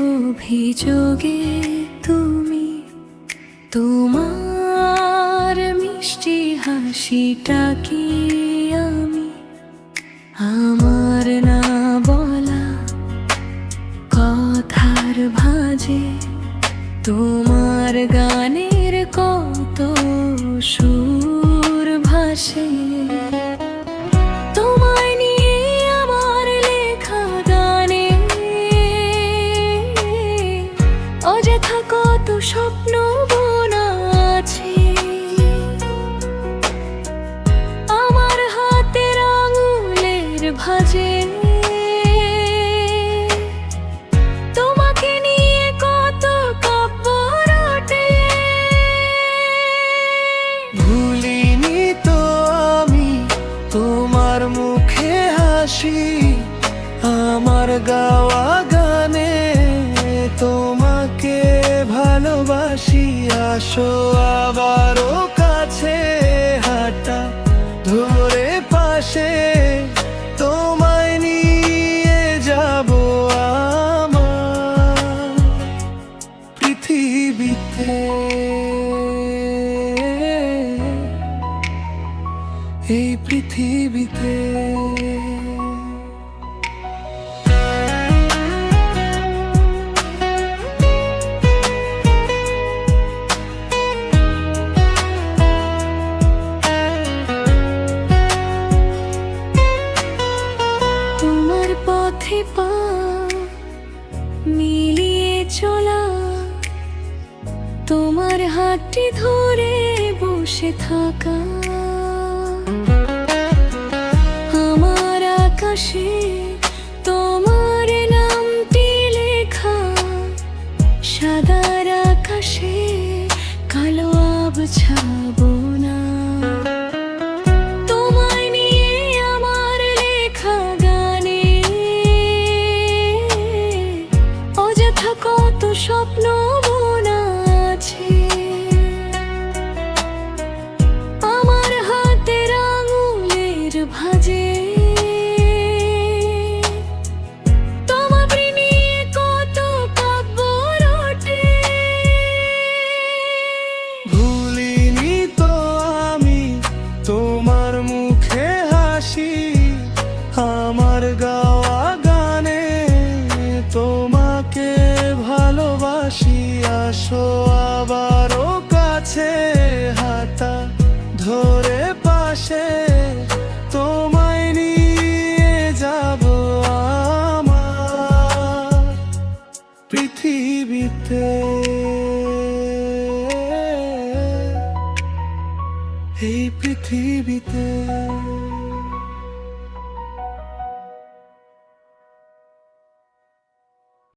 অভিযোগে তুমি তোমার মিষ্টি হাসিটা কি আমি আমার না বলা কথার ভাঁজে তোমার গানের কত সুর ভাসে। তোমায় নিয়ে আমার লেখা গানে অযথা কত স্বপ্ন বোনা আছে। আমার হাতের আঙুলের ভাঁজে তোমাকে নিয়ে কত কাব্য রটে। ভুলিনি তো আমি তোমার মুখে হাসি, আমার গাওয়া গানে তোমাকে ভালোবাসি। আসো আবারও কাছে হাঁটা ধরে পাশে, তোমায় নিয়ে যাব আমার পৃথিবীতে, এই পৃথিবীতে। তোমার পথে পা মিলিয়ে চলা, তোমার হাতটি ধরে বসে থাকা, আমার আকাশে তোমার নামটি লেখা, সাদার আকাশে কালো আবছাবো না। তোমায় নিয়ে আমার লেখা গানে অযথা কত স্বপ্ন বোনা আছে। আমার হাতের আঙুলের ভাঁজে তোমাকে নিয়ে কত কাব্য রটে। ভুলিনি তো আমি তোমার মুখে হাসি, আমার গাওয়া গানে তোমাকে ভালোবাসি। আসো আবারও কাছে হাঁটা ধরে পাশে, তোমায় নিয়ে যাব আমার পৃথিবীতে, এই পৃথিবীতে।